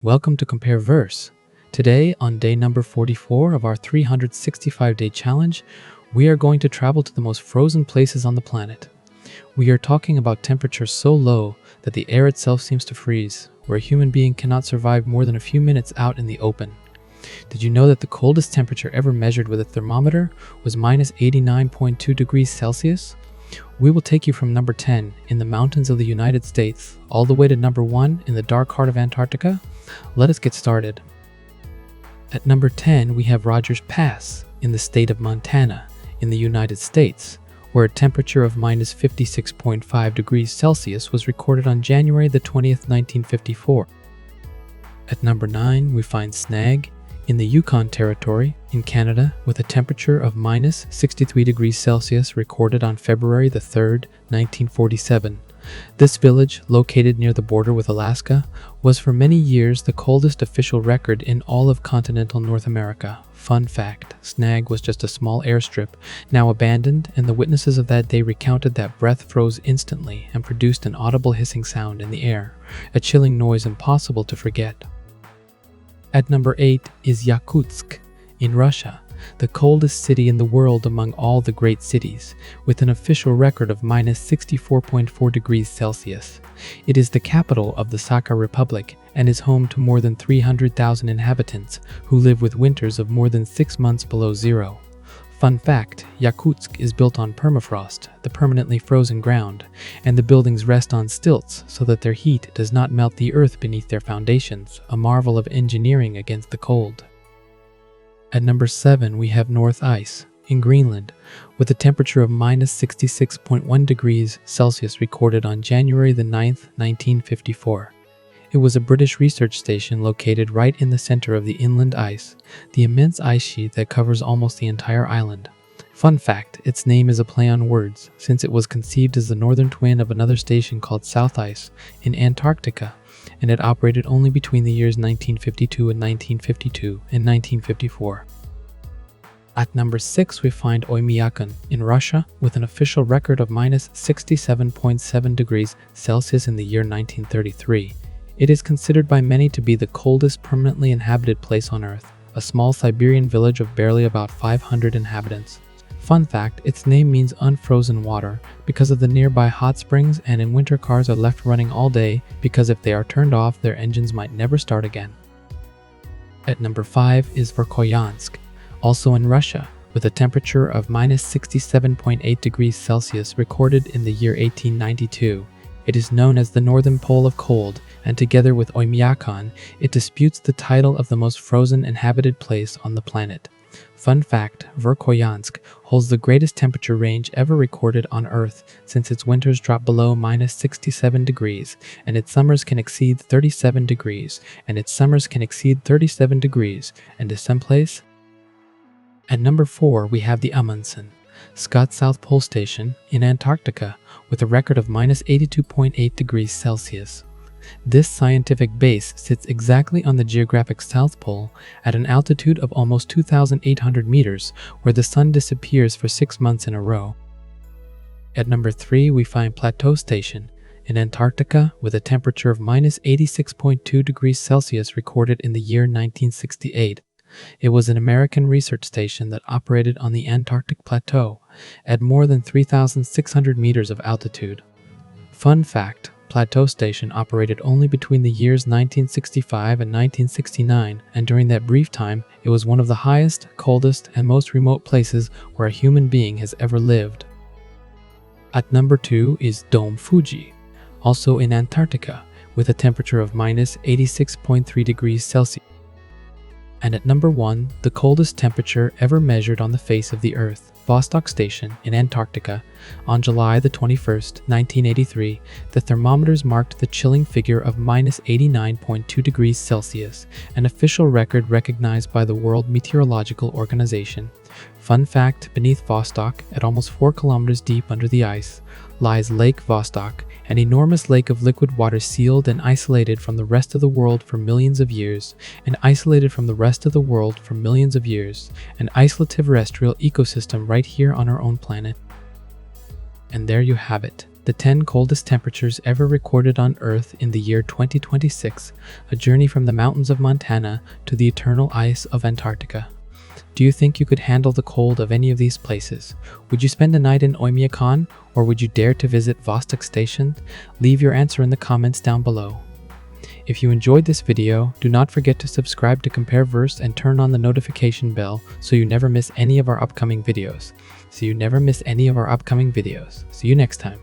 Welcome to Compare Verse. Today, on day number 44 of our 365-day challenge, we are going to travel to the most frozen places on the planet. We are talking about temperatures so low that the air itself seems to freeze, where a human being cannot survive more than a few minutes out in the open. Did you know that the coldest temperature ever measured with a thermometer was minus 89.2 degrees Celsius? We will take you from number 10 in the mountains of the United States all the way to number 1 in the dark heart of Antarctica. Let us get started. At number 10, we have Rogers Pass in the state of Montana in the United States, where a temperature of minus 56.5 degrees Celsius was recorded on January the 20th, 1954. At number 9, we find Snag in the Yukon Territory in Canada with a temperature of minus 63 degrees Celsius recorded on February the 3rd, 1947. This village, located near the border with Alaska, was for many years the coldest official record in all of continental North America. Fun fact, Snag was just a small airstrip, now abandoned, and the witnesses of that day recounted that breath froze instantly and produced an audible hissing sound in the air, a chilling noise impossible to forget. At number 8 is Yakutsk in Russia, the coldest city in the world among all the great cities, with an official record of minus 64.4 degrees Celsius. It is the capital of the Sakha Republic and is home to more than 300,000 inhabitants who live with winters of more than 6 months below zero. Fun fact, Yakutsk is built on permafrost, the permanently frozen ground, and the buildings rest on stilts so that their heat does not melt the earth beneath their foundations, a marvel of engineering against the cold. At number 7, we have North Ice in Greenland, with a temperature of minus 66.1 degrees Celsius recorded on January the 9th, 1954. It was a British research station located right in the center of the inland ice, the immense ice sheet that covers almost the entire island. Fun fact, its name is a play on words, since it was conceived as the northern twin of another station called South Ice in Antarctica, and it operated only between the years 1952 and 1954. At number 6, we find Oymyakon in Russia with an official record of minus 67.7 degrees Celsius in the year 1933. It is considered by many to be the coldest permanently inhabited place on Earth, a small Siberian village of barely about 500 inhabitants. Fun fact, its name means unfrozen water because of the nearby hot springs, and in winter cars are left running all day because if they are turned off, their engines might never start again. At number 5 is Verkhoyansk, also in Russia, with a temperature of minus 67.8 degrees Celsius recorded in the year 1892. It is known as the Northern Pole of Cold, and together with Oymyakon, it disputes the title of the most frozen inhabited place on the planet. Fun fact, Verkhoyansk holds the greatest temperature range ever recorded on Earth since its winters drop below minus 67 degrees, and its summers can exceed 37 degrees, and to someplace. At number 4, we have the Amundsen, Scott South Pole Station in Antarctica with a record of minus 82.8 degrees Celsius. This scientific base sits exactly on the geographic South Pole at an altitude of almost 2,800 meters, where the sun disappears for 6 months in a row. At number 3, we find Plateau Station in Antarctica with a temperature of minus 86.2 degrees Celsius recorded in the year 1968. It was an American research station that operated on the Antarctic Plateau at more than 3,600 meters of altitude. Fun fact, Plateau Station operated only between the years 1965 and 1969, and during that brief time, it was one of the highest, coldest, and most remote places where a human being has ever lived. At number 2 is Dome Fuji, also in Antarctica, with a temperature of minus 86.3 degrees Celsius. And at number 1, the coldest temperature ever measured on the face of the Earth, Vostok Station in Antarctica. On July the 21st, 1983, the thermometers marked the chilling figure of minus 89.2 degrees Celsius, an official record recognized by the World Meteorological Organization. Fun fact, beneath Vostok, at almost 4 kilometers deep under the ice, lies Lake Vostok, an enormous lake of liquid water sealed and isolated from the rest of the world for millions of years, an isolated isolative terrestrial ecosystem right here on our own planet. And there you have it. the 10 coldest temperatures ever recorded on Earth in the year 2026, a journey from the mountains of Montana to the eternal ice of Antarctica. Do you think you could handle the cold of any of these places? Would you spend a night in Oymyakon, or would you dare to visit Vostok Station? Leave your answer in the comments down below. If you enjoyed this video, do not forget to subscribe to Compareverse and turn on the notification bell so you never miss any of our upcoming videos. See you next time.